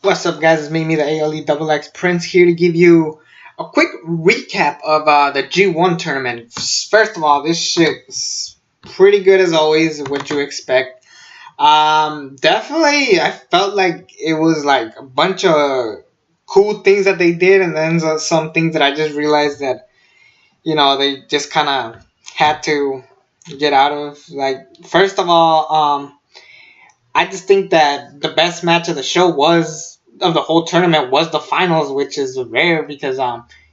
What's up, guys? It's me, the ALE Double X Prince, here to give you a quick recap of the G1 tournament. First of all, this shit is pretty good as always, what you expect. Definitely, I felt like it was like a bunch of cool things that they did, and then some things that I just realized that they just kind of had to get out of. Like, first of all, I just think that the best match of the show was of the whole tournament was the finals, which is rare because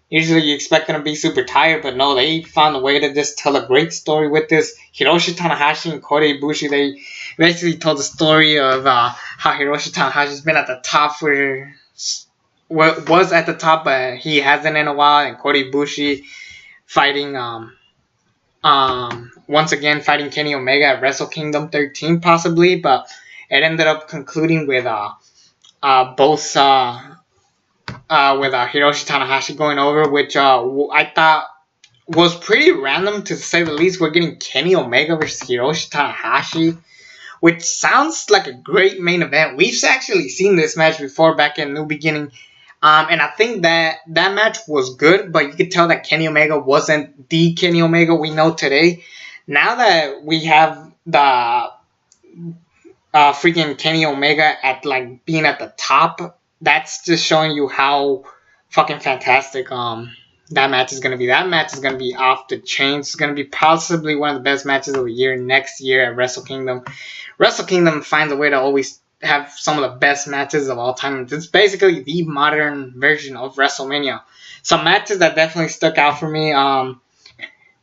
usually you expect them to be super tired, but no, they found a way to just tell a great story with this. Hiroshi Tanahashi and Kota Ibushi, they basically told the story of how Hiroshi Tanahashi's been at the top for was at the top, but he hasn't in a while, and Kota Ibushi fighting once again fighting Kenny Omega at Wrestle Kingdom 13 possibly, but it ended up concluding with both with Hiroshi Tanahashi going over, which I thought was pretty random to say the least. We're getting Kenny Omega versus Hiroshi Tanahashi, which sounds like a great main event. We've actually seen this match before back in New Beginning. And I think that match was good, but you could tell that Kenny Omega wasn't the Kenny Omega we know today. Now that we have the freaking Kenny Omega at like being at the top, that's just showing you how fucking fantastic that match is gonna be. That match is gonna be off the chains. It's gonna be possibly one of the best matches of the year next year at Wrestle Kingdom. Wrestle Kingdom finds a way to always have some of the best matches of all time. It's basically the modern version of WrestleMania. Some matches that definitely stuck out for me.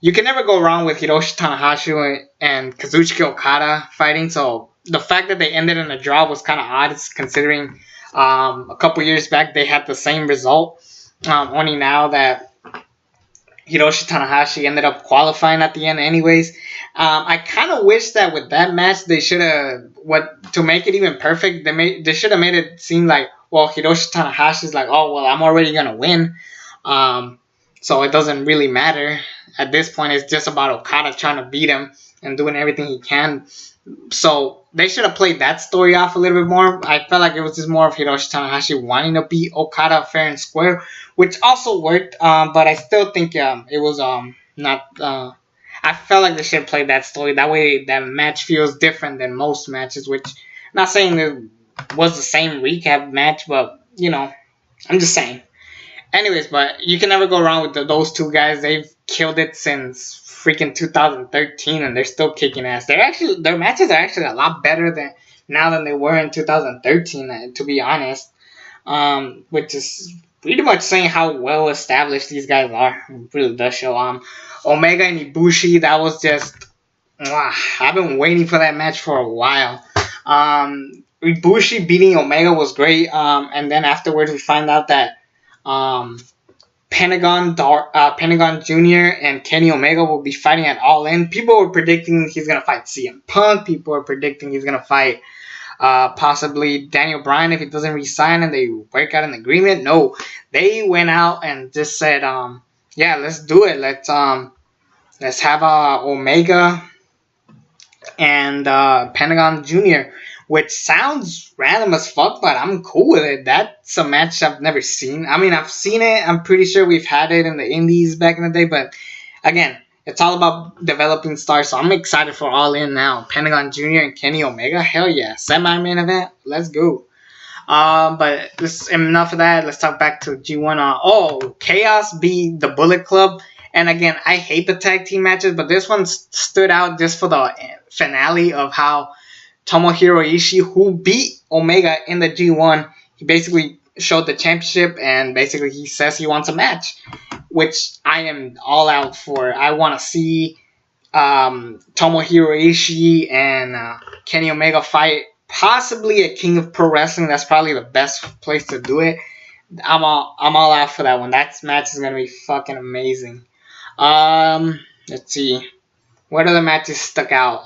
You can never go wrong with Hiroshi Tanahashi and Kazuchika Okada fighting. So the fact that they ended in a draw was kind of odd, considering a couple years back they had the same result. Only now that Hiroshi Tanahashi ended up qualifying at the end anyways. I kind of wish that with that match they should have, to make it even perfect, they should have made it seem like, well, Hiroshi Tanahashi's like, oh, well, I'm already going to win. So it doesn't really matter. At this point, it's just about Okada trying to beat him and doing everything he can. So they should have played that story off a little bit more. I felt like it was just more of Hiroshi Tanahashi wanting to beat Okada fair and square, which also worked. But I still think it was not. I felt like they should have played that story. That way, that match feels different than most matches. Which, I'm not saying it was the same recap match, but I'm just saying. Anyways, but you can never go wrong with those two guys. They've killed it since freaking 2013, and they're still kicking ass. Their matches are actually a lot better than they were in 2013. To be honest, which is pretty much saying how well established these guys are. It really does show. Omega and Ibushi, that was just. I've been waiting for that match for a while. Ibushi beating Omega was great. And then afterwards we find out that Pentagon Jr. and Kenny Omega will be fighting at All In. People were predicting he's going to fight CM Punk. People were predicting he's going to fight possibly Daniel Bryan if he doesn't resign and they work out an agreement. No, they went out and just said, yeah, let's do it. Let's have Omega and Pentagon Jr., which sounds random as fuck, but I'm cool with it. That's a match I've never seen. I mean, I've seen it. I'm pretty sure we've had it in the indies back in the day. But, again, it's all about developing stars. So I'm excited for All In now. Pentagon Jr. and Kenny Omega. Hell yeah. Semi-main event. Let's go. But this, enough of that. Let's talk back to G1. Chaos beat the Bullet Club. And, again, I hate the tag team matches. But this one stood out just for the finale of how Tomohiro Ishii, who beat Omega in the G1, he basically showed the championship and basically he says he wants a match, which I am all out for. I want to see Tomohiro Ishii and Kenny Omega fight, possibly at King of Pro Wrestling. That's probably the best place to do it. I'm all out for that one. That match is going to be fucking amazing. Let's see. What other matches stuck out?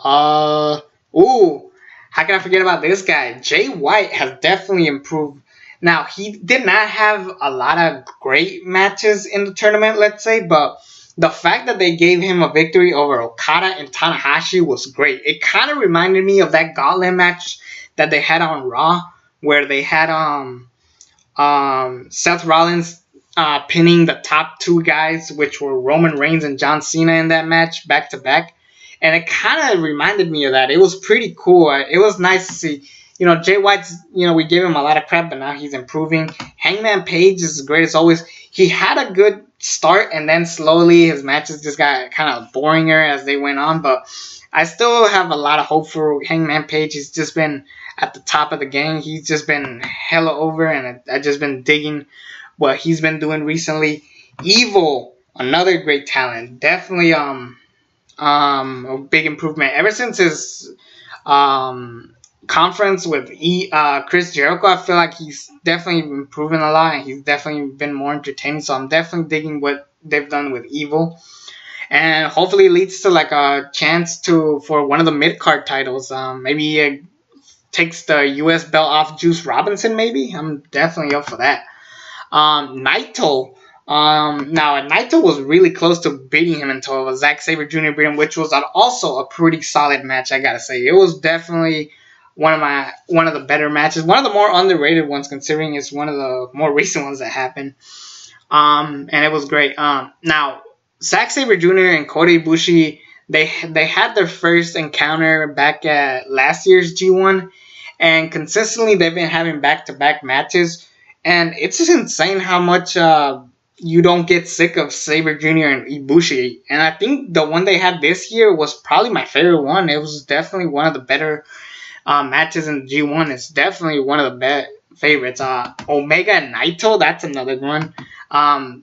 How can I forget about this guy? Jay White has definitely improved. Now, he did not have a lot of great matches in the tournament, let's say, but the fact that they gave him a victory over Okada and Tanahashi was great. It kind of reminded me of that gauntlet match that they had on Raw, where they had Seth Rollins pinning the top two guys, which were Roman Reigns and John Cena in that match back to back. And it kind of reminded me of that. It was pretty cool. It was nice to see. Jay White's, we gave him a lot of crap, but now he's improving. Hangman Page is great as always. He had a good start, and then slowly his matches just got kind of boringer as they went on. But I still have a lot of hope for Hangman Page. He's just been at the top of the game. He's just been hella over, and I've just been digging what he's been doing recently. Evil, another great talent. Definitely a big improvement. Ever since his conference with Chris Jericho, I feel like he's definitely improving a lot, and he's definitely been more entertaining. So I'm definitely digging what they've done with Evil, and hopefully it leads to like a chance for one of the mid card titles. Maybe he takes the U.S. belt off Juice Robinson. Maybe I'm definitely up for that. Naito. Now Naito was really close to beating him until Zack Sabre Jr. beat him, which was also a pretty solid match. I gotta say, it was definitely one of the better matches, one of the more underrated ones, considering it's one of the more recent ones that happened. And it was great. Now Zack Sabre Jr. and Kota Ibushi, they had their first encounter back at last year's G1, and consistently they've been having back-to-back matches, and it's just insane how much you don't get sick of Sabre Jr. and Ibushi. And I think the one they had this year was probably my favorite one. It was definitely one of the better matches in G1. It's definitely one of the best favorites. Omega and Naito, that's another one.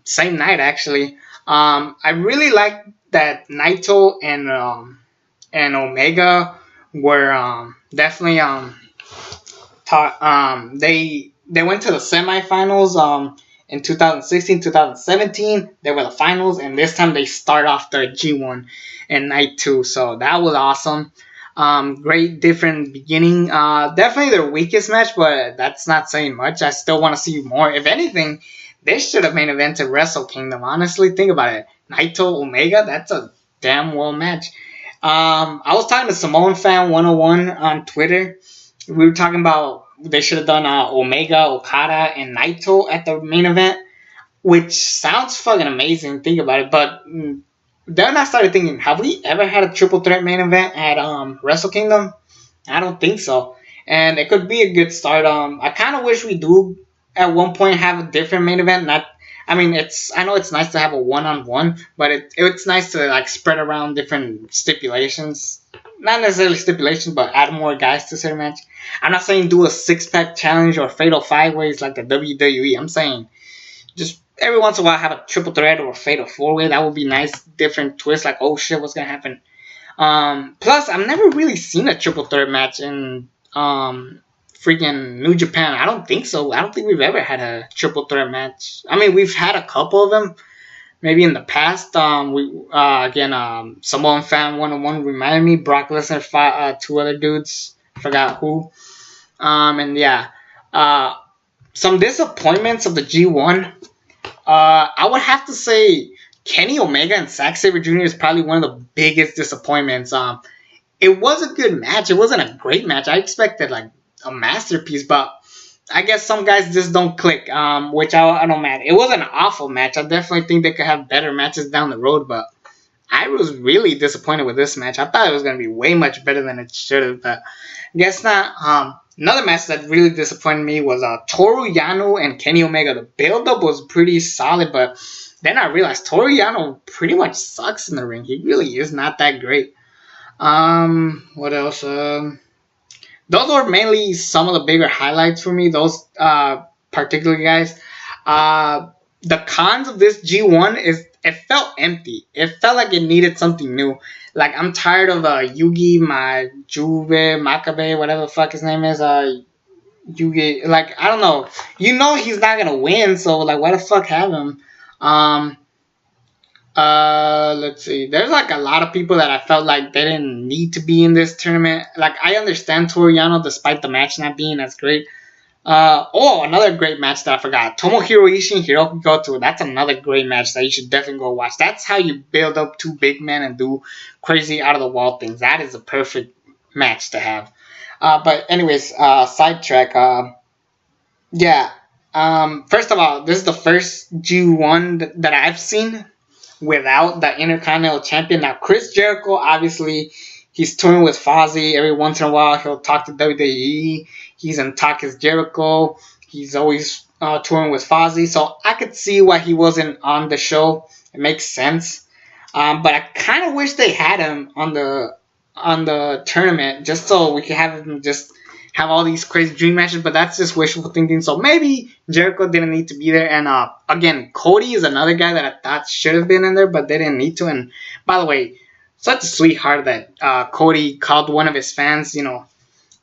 Same night, actually. I really like that Naito and Omega were definitely they went to the semifinals in 2016, 2017. They were the finals, and this time they start off their G1 in night 2. So that was awesome. Great different beginning. Definitely their weakest match, but that's not saying much. I still want to see more. If anything, they should have main evented Wrestle Kingdom. Honestly, think about it. Naito Omega, that's a damn well match. I was talking to Samoan Fan 101 on Twitter. We were talking about they should have done Omega, Okada, and Naito at the main event, which sounds fucking amazing. Think about it, but then I started thinking, have we ever had a triple threat main event at Wrestle Kingdom? I don't think so, and it could be a good start. I kind of wish we do at one point have a different main event. I know it's nice to have a one-on-one, but it's nice to like spread around different stipulations. Not necessarily stipulations, but add more guys to certain match. I'm not saying do a six-pack challenge or fatal five-ways like the WWE. I'm saying just every once in a while have a triple threat or a fatal four-way. That would be nice, different twist. Like, oh shit, what's gonna happen? Plus, I've never really seen a triple threat match in freaking New Japan. I don't think so. I don't think we've ever had a triple threat match. I mean, we've had a couple of them. Maybe in the past, Samoan Fan 101 reminded me, Brock Lesnar fought two other dudes, forgot who. Some disappointments of the G1. I would have to say Kenny Omega and Zack Sabre Jr. is probably one of the biggest disappointments. It was a good match. It wasn't a great match. I expected like a masterpiece, but I guess some guys just don't click, which I don't mind. It wasn't an awful match. I definitely think they could have better matches down the road, but I was really disappointed with this match. I thought it was going to be way much better than it should have, but I guess not. Another match that really disappointed me was Toru Yano and Kenny Omega. The build-up was pretty solid, but then I realized Toru Yano pretty much sucks in the ring. He really is not that great. What else? Those were mainly some of the bigger highlights for me, those particular guys. The cons of this G1 is it felt empty. It felt like it needed something new. Like, I'm tired of Yugi Majuve, Makabe, whatever the fuck his name is. Yugi, like, I don't know. You know he's not going to win, so, like, why the fuck have him? Let's see. There's like a lot of people that I felt like they didn't need to be in this tournament. Like, I understand Toru Yano despite the match not being as great. Another great match that I forgot. Tomohiro Ishii and Hiroki Goto. That's another great match that you should definitely go watch. That's how you build up two big men and do crazy out of the wall things. That is a perfect match to have. But anyways, sidetrack. Yeah. First of all, this is the first G1 that I've seen without the Intercontinental Champion. Now, Chris Jericho, obviously, he's touring with Fozzy. Every once in a while, he'll talk to WWE. He's in Talk is Jericho. He's always touring with Fozzy. So I could see why he wasn't on the show. It makes sense. But I kind of wish they had him on the tournament just so we could have him just have all these crazy dream matches. But that's just wishful thinking. So maybe Jericho didn't need to be there. And again, Cody is another guy that I thought should have been in there, but they didn't need to. And by the way, such a sweetheart that Cody called one of his fans.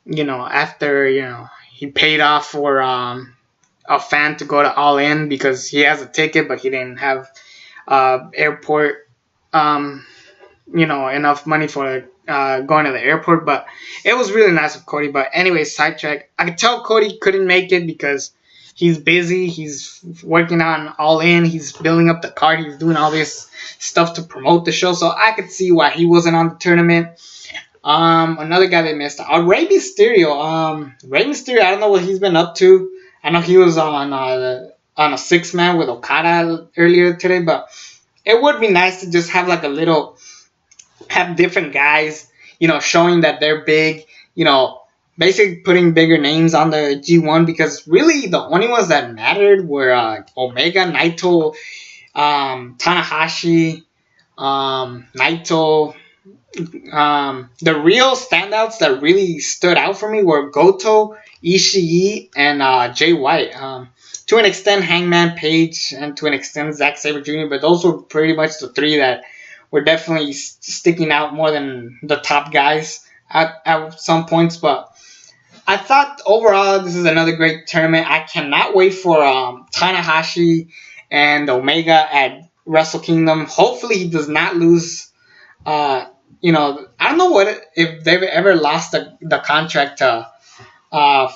After he paid off for a fan to go to All In because he has a ticket, but he didn't have airport enough money for going to the airport. But it was really nice of Cody. But anyway, sidetrack. I could tell Cody couldn't make it because he's busy. He's working on All In. He's building up the card. He's doing all this stuff to promote the show. So I could see why he wasn't on the tournament. Another guy they missed out. Rey Mysterio. Rey Mysterio, I don't know what he's been up to. I know he was on a 6-man with Okada earlier today, but it would be nice to just have have different guys, showing that they're big, basically putting bigger names on the G1, because really the only ones that mattered were Omega, Naito, Tanahashi, Naito. The real standouts that really stood out for me were Goto, Ishii, and Jay White. To an extent, Hangman Page, and to an extent, Zack Sabre Jr., but those were pretty much the three that were definitely sticking out more than the top guys at some points. But I thought overall this is another great tournament. I cannot wait for Tanahashi and Omega at Wrestle Kingdom. Hopefully he does not lose. I don't know if they've ever lost the contract to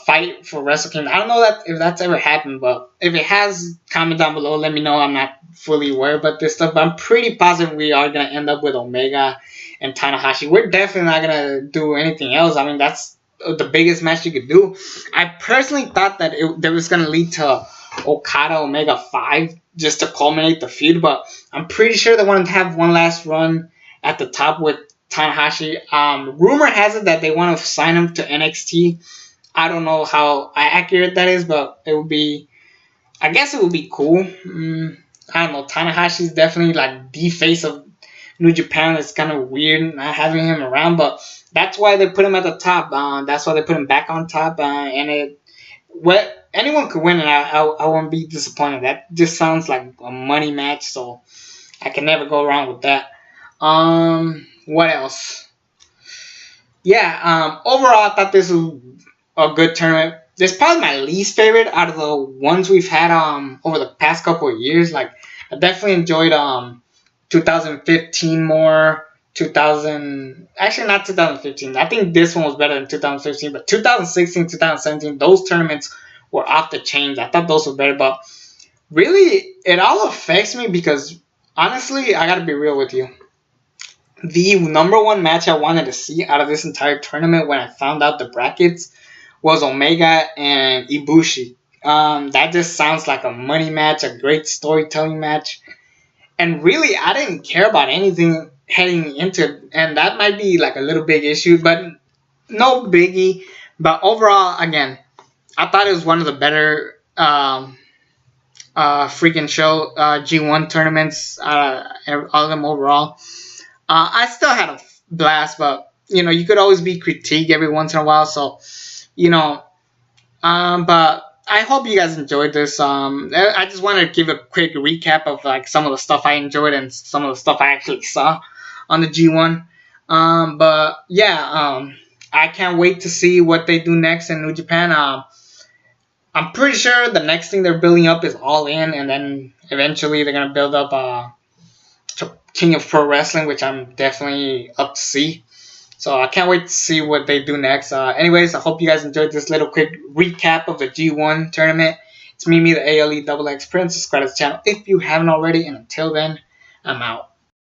fight for Wrestle Kingdom. I don't know if that's ever happened, but if it has, comment down below. Let me know. I'm not fully aware about this stuff, but I'm pretty positive we are going to end up with Omega and Tanahashi. We're definitely not going to do anything else. I mean, that's the biggest match you could do. I personally thought that it was going to lead to Okada Omega 5 just to culminate the feud, but I'm pretty sure they wanted to have one last run at the top with Tanahashi. Rumor has it that they want to sign him to NXT. I don't know how accurate that is, but I guess it would be cool. I don't know. Tanahashi's definitely like the face of New Japan. It's kind of weird not having him around, but that's why they put him at the top. That's why they put him back on top. Anyone could win, and I won't be disappointed. That just sounds like a money match, so I can never go wrong with that. What else? Yeah. Overall, I thought this was a good tournament. This is probably my least favorite out of the ones we've had over the past couple of years. Like, I definitely enjoyed 2015 more. Actually not 2015. I think this one was better than 2015, but 2016, 2017, those tournaments were off the chains. I thought those were better, but really, it all affects me because honestly, I gotta be real with you. The number one match I wanted to see out of this entire tournament when I found out the brackets was Omega and Ibushi. That just sounds like a money match, a great storytelling match. And really, I didn't care about anything heading into it. And that might be like a little big issue, but no biggie. But overall, again, I thought it was one of the better freaking show G1 tournaments, all of them overall. I still had a blast, but you could always be critiqued every once in a while. So, but I hope you guys enjoyed this. I just wanted to give a quick recap of like some of the stuff I enjoyed and some of the stuff I actually saw on the G1. But yeah, I can't wait to see what they do next in New Japan. I'm pretty sure the next thing they're building up is All In, and then eventually they're gonna build up King of Pro Wrestling, which I'm definitely up to see. So I can't wait to see what they do next. Anyways, I hope you guys enjoyed this little quick recap of the G1 tournament. It's me, the ALE XX Prince. Subscribe to the channel if you haven't already. And until then, I'm out.